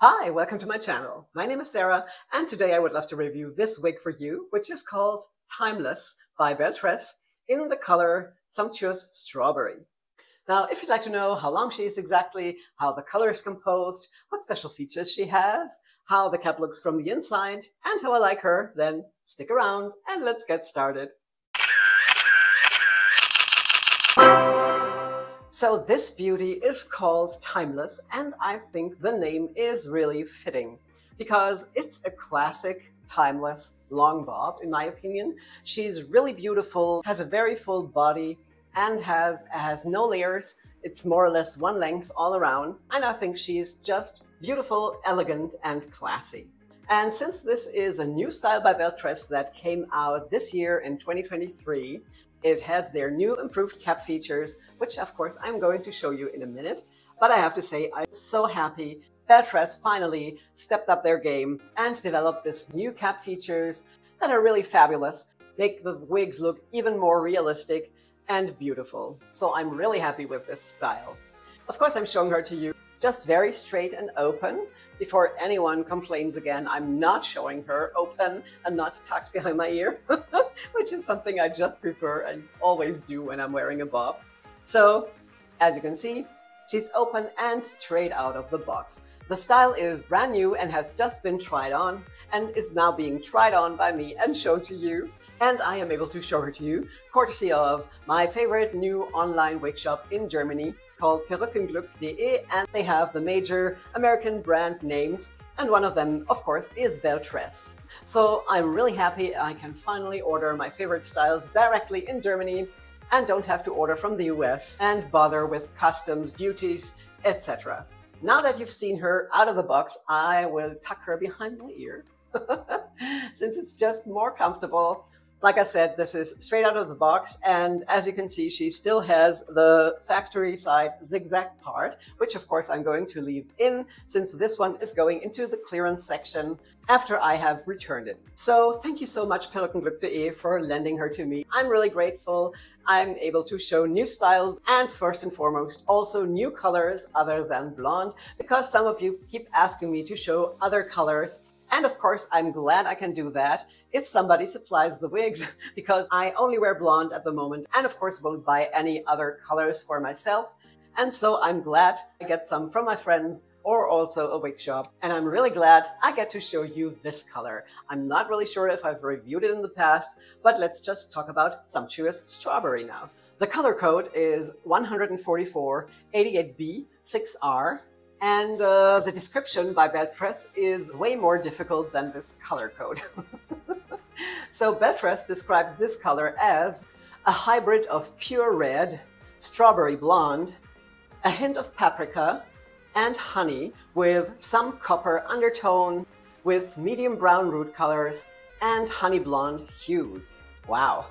Hi, welcome to my channel. My name is Sarah, and today I would love to review this wig for you, which is called Timeless by Belle Tress in the color Sumptuous Strawberry. Now, if you'd like to know how long she is exactly, how the color is composed, what special features she has, how the cap looks from the inside, and how I like her, then stick around and let's get started. So this beauty is called Timeless, and I think the name is really fitting because it's a classic timeless long bob, in my opinion. She's really beautiful, has a very full body, and has no layers. It's more or less one length all around, and I think she's just beautiful, elegant, and classy. And since this is a new style by Belle Tress that came out this year in 2023, it has their new improved cap features, which of course I'm going to show you in a minute. But I have to say, I'm so happy Belle Tress finally stepped up their game and developed this new cap features that are really fabulous, make the wigs look even more realistic and beautiful. So I'm really happy with this style. Of course, I'm showing her to you just very straight and open. Before anyone complains again, I'm not showing her open and not tucked behind my ear, which is something I just prefer and always do when I'm wearing a bob. So, as you can see, she's open and straight out of the box. The style is brand new and has just been tried on and is now being tried on by me and shown to you. And I am able to show her to you, courtesy of my favorite new online wig shop in Germany called LiQWYD, and they have the major American brand names, and one of them, of course, is Belle Tress. So I'm really happy I can finally order my favorite styles directly in Germany and don't have to order from the US and bother with customs, duties, etc. Now that you've seen her out of the box, I will tuck her behind my ear since it's just more comfortable. Like I said, this is straight out of the box, and as you can see, she still has the factory side zigzag part, which of course I'm going to leave in since this one is going into the clearance section after I have returned it. So thank you so much, LiQWYD, for lending her to me. I'm really grateful. I'm able to show new styles and first and foremost also new colors other than blonde, because some of you keep asking me to show other colors. And of course, I'm glad I can do that if somebody supplies the wigs, because I only wear blonde at the moment and of course won't buy any other colors for myself. And so I'm glad I get some from my friends or also a wig shop. And I'm really glad I get to show you this color. I'm not really sure if I've reviewed it in the past, but let's just talk about Sumptuous Strawberry now. The color code is 14488B 6R. And the description by Belle Tress is way more difficult than this color code. So Belle Tress describes this color as a hybrid of pure red, strawberry blonde, a hint of paprika, and honey with some copper undertone, with medium brown root colors and honey blonde hues. Wow,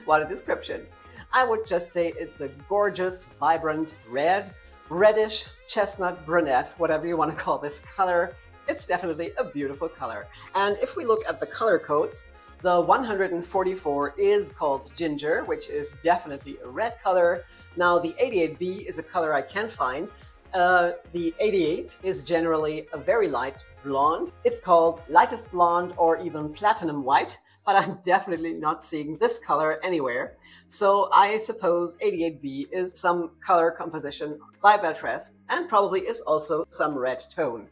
what a description. I would just say it's a gorgeous, vibrant red, reddish, chestnut, brunette, whatever you want to call this color. It's definitely a beautiful color. And if we look at the color codes, the 144 is called ginger, which is definitely a red color. Now the 88B is a color I can find. The 88 is generally a very light blonde. It's called lightest blonde or even platinum white, but I'm definitely not seeing this color anywhere. So I suppose 88B is some color composition by Belle Tress and probably is also some red tone.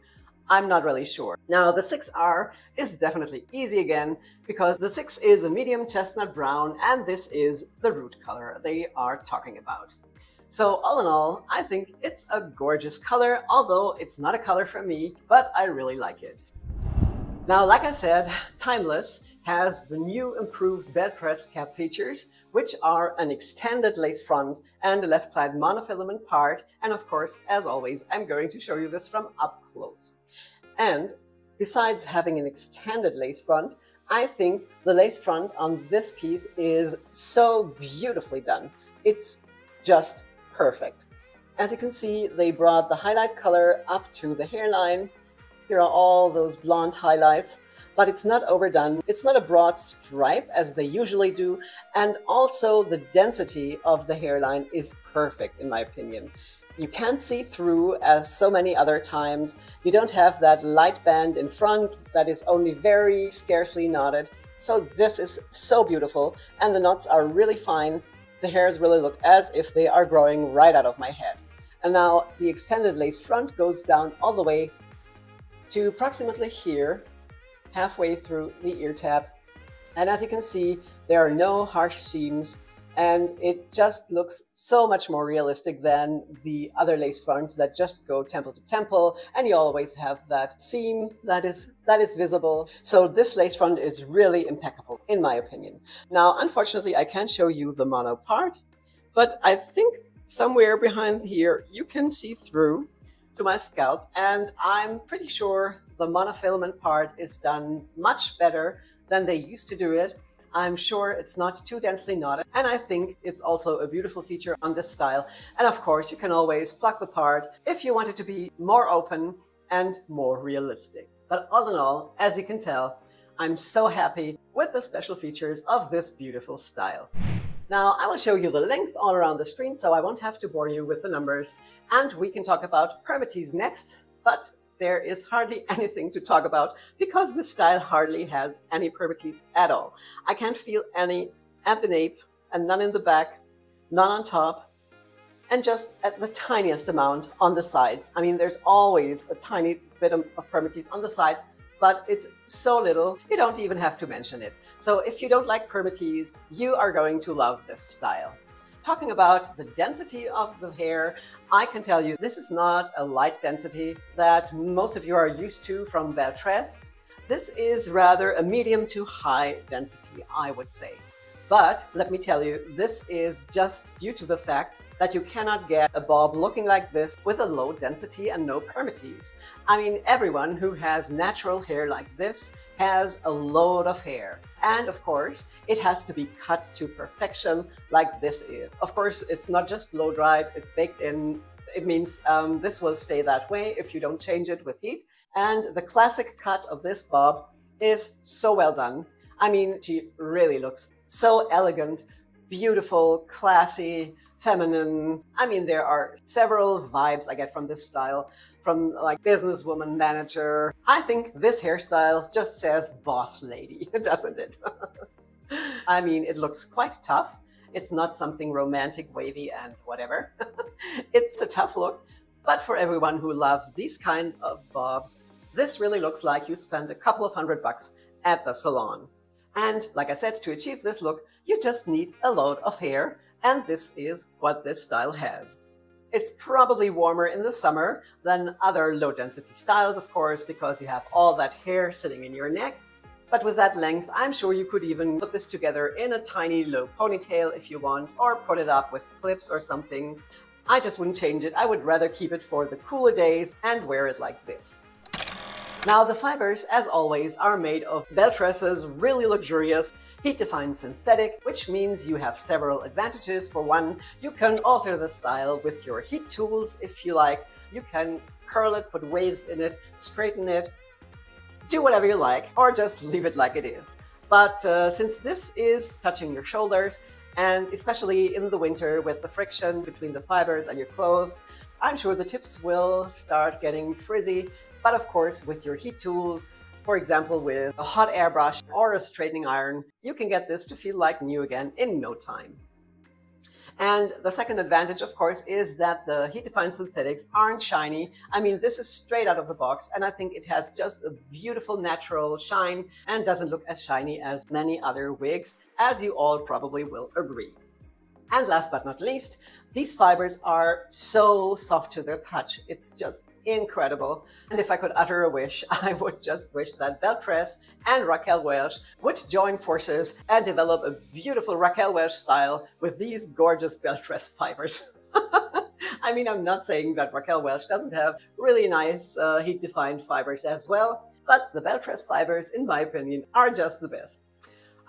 I'm not really sure. Now the 6R is definitely easy again because the 6 is a medium chestnut brown and this is the root color they are talking about. So all in all, I think it's a gorgeous color, although it's not a color for me, but I really like it. Now, like I said, Timeless has the new improved Belle Tress cap features, which are an extended lace front and a left side monofilament part. And of course, as always, I'm going to show you this from up close. And besides having an extended lace front, I think the lace front on this piece is so beautifully done. It's just perfect. As you can see, they brought the highlight color up to the hairline. Here are all those blonde highlights, but it's not overdone. It's not a broad stripe as they usually do. And also the density of the hairline is perfect in my opinion. You can't see through as so many other times. You don't have that light band in front that is only very scarcely knotted. So this is so beautiful, and the knots are really fine. The hairs really look as if they are growing right out of my head. And now the extended lace front goes down all the way to approximately here, halfway through the ear tab. And as you can see, there are no harsh seams, and it just looks so much more realistic than the other lace fronts that just go temple to temple, and you always have that seam that is visible. So this lace front is really impeccable, in my opinion. Now, unfortunately, I can't show you the mono part, but I think somewhere behind here you can see through to my scalp, and I'm pretty sure the monofilament part is done much better than they used to do it. I'm sure it's not too densely knotted, and I think it's also a beautiful feature on this style. And of course, you can always pluck the part if you want it to be more open and more realistic. But all in all, as you can tell, I'm so happy with the special features of this beautiful style. Now, I will show you the length all around the screen, so I won't have to bore you with the numbers. And we can talk about permatease next, but there is hardly anything to talk about because this style hardly has any permatease at all. I can't feel any at the nape, and none in the back, none on top, and just at the tiniest amount on the sides. I mean, there's always a tiny bit of permatease on the sides, but it's so little, you don't even have to mention it. So if you don't like permatease, you are going to love this style. Talking about the density of the hair, I can tell you this is not a light density that most of you are used to from Belle Tress. This is rather a medium to high density, I would say. But let me tell you, this is just due to the fact that you cannot get a bob looking like this with a low density and no permatease. I mean, everyone who has natural hair like this has a load of hair. And of course, it has to be cut to perfection like this is. Of course, it's not just blow dried, it's baked in. It means this will stay that way if you don't change it with heat. And the classic cut of this bob is so well done. I mean, she really looks so elegant, beautiful, classy, feminine. I mean, there are several vibes I get from this style, from like businesswoman, manager. I think this hairstyle just says boss lady, doesn't it? I mean, it looks quite tough. It's not something romantic, wavy, and whatever. It's a tough look, but for everyone who loves these kind of bobs, this really looks like you spent a couple of $100 at the salon. And like I said, to achieve this look, you just need a load of hair, and this is what this style has. It's probably warmer in the summer than other low-density styles, of course, because you have all that hair sitting in your neck. But with that length, I'm sure you could even put this together in a tiny low ponytail if you want, or put it up with clips or something. I just wouldn't change it. I would rather keep it for the cooler days and wear it like this. Now, the fibers, as always, are made of Belle Tress's really luxurious heat-defined synthetic, which means you have several advantages. For one, you can alter the style with your heat tools if you like. You can curl it, put waves in it, straighten it, do whatever you like, or just leave it like it is. But since this is touching your shoulders, and especially in the winter with the friction between the fibers and your clothes, I'm sure the tips will start getting frizzy. But of course, with your heat tools, for example, with a hot air brush or a straightening iron, you can get this to feel like new again in no time. And the second advantage, of course, is that the heat-defined synthetics aren't shiny. I mean, this is straight out of the box, and I think it has just a beautiful natural shine and doesn't look as shiny as many other wigs, as you all probably will agree. And last but not least, these fibers are so soft to the touch. It's just incredible. And if I could utter a wish, I would just wish that Belle Tress and Raquel Welch would join forces and develop a beautiful Raquel Welch style with these gorgeous Belle Tress fibers. I mean, I'm not saying that Raquel Welch doesn't have really nice heat-defined fibers as well, but the Belle Tress fibers, in my opinion, are just the best.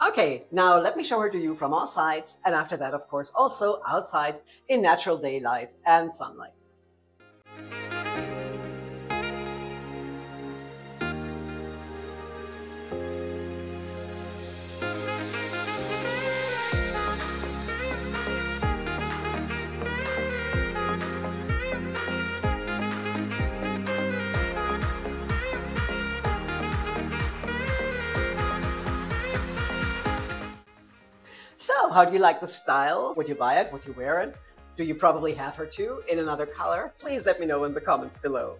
Okay, now let me show her to you from all sides, and after that, of course, also outside in natural daylight and sunlight. So, how do you like the style? Would you buy it? Would you wear it? Do you probably have her too in another color? Please let me know in the comments below.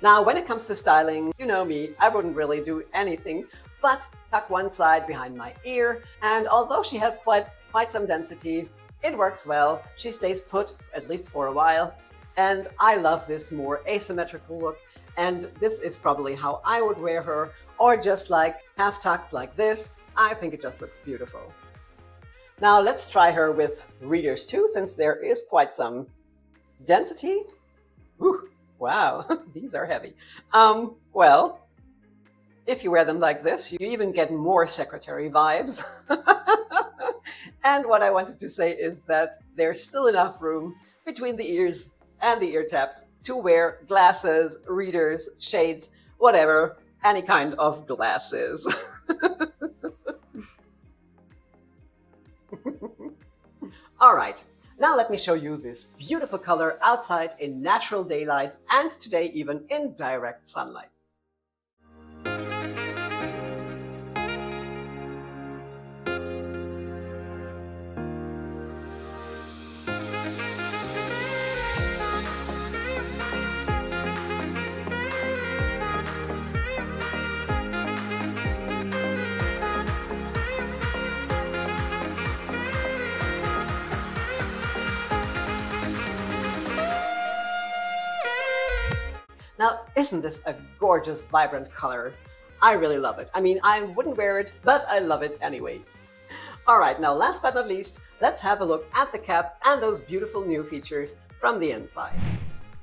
Now, when it comes to styling, you know me, I wouldn't really do anything but tuck one side behind my ear, and although she has quite some density, it works well. She stays put, at least for a while, and I love this more asymmetrical look, and this is probably how I would wear her, or just like half tucked like this. I think it just looks beautiful. Now let's try her with readers too, since there is quite some density. Whew, wow, these are heavy. Well, if you wear them like this, you even get more secretary vibes. And what I wanted to say is that there's still enough room between the ears and the ear tabs to wear glasses, readers, shades, whatever, any kind of glasses. All right, now let me show you this beautiful color outside in natural daylight and today even in direct sunlight. Now, isn't this a gorgeous, vibrant color? I really love it. I mean, I wouldn't wear it, but I love it anyway. All right, now last but not least, let's have a look at the cap and those beautiful new features from the inside.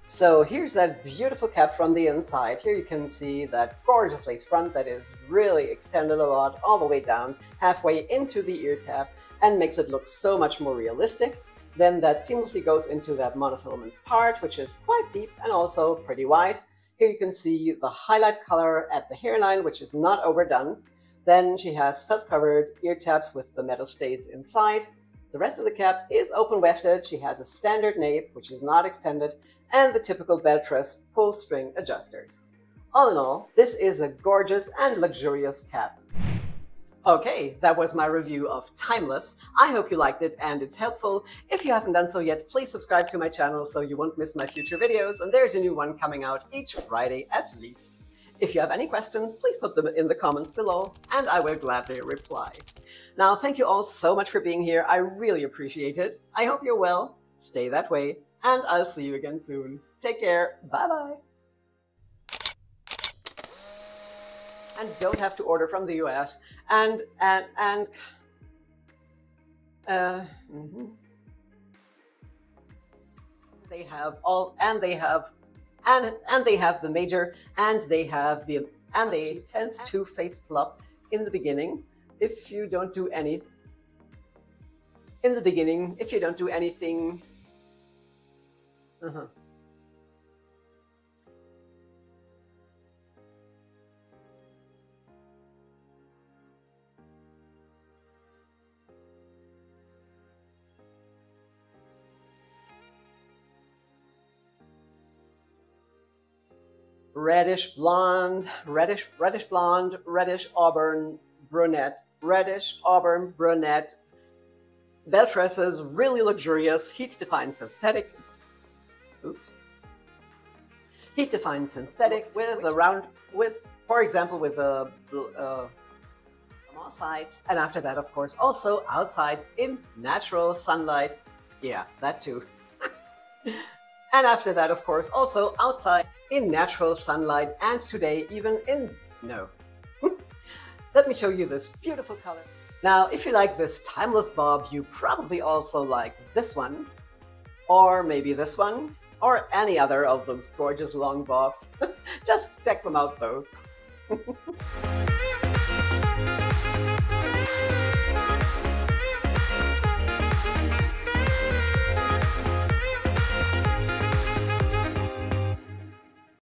So here's that beautiful cap from the inside. Here you can see that gorgeous lace front that is really extended a lot all the way down, halfway into the ear tab, and makes it look so much more realistic. Then that seamlessly goes into that monofilament part, which is quite deep and also pretty wide. Here you can see the highlight color at the hairline, which is not overdone. Then she has felt-covered ear tabs with the metal stays inside. The rest of the cap is open wefted. She has a standard nape, which is not extended, and the typical Belle Tress pull string adjusters. All in all, this is a gorgeous and luxurious cap. Okay, that was my review of Timeless. I hope you liked it and it's helpful. If you haven't done so yet, please subscribe to my channel so you won't miss my future videos, and there's a new one coming out each Friday at least. If you have any questions, please put them in the comments below and I will gladly reply. Now, thank you all so much for being here. I really appreciate it. I hope you're well, stay that way, and I'll see you again soon. Take care, bye-bye. And don't have to order from the US, and they have all, and they have the major, and they have the, and they tends to face flop in the beginning if you don't do anything. In the beginning, if you don't do anything. Reddish blonde, reddish blonde, reddish auburn brunette, reddish auburn brunette. Belle Tress's really luxurious heat-defined synthetic. Oops. Heat-defined synthetic with a round, for example, with a all sides, and after that, of course, also outside in natural sunlight. Yeah, that too. And after that, of course, also outside in natural sunlight, and today even in, no. Let me show you this beautiful color. Now, if you like this timeless bob, you probably also like this one, or maybe this one, or any other of those gorgeous long bobs. Just check them out both.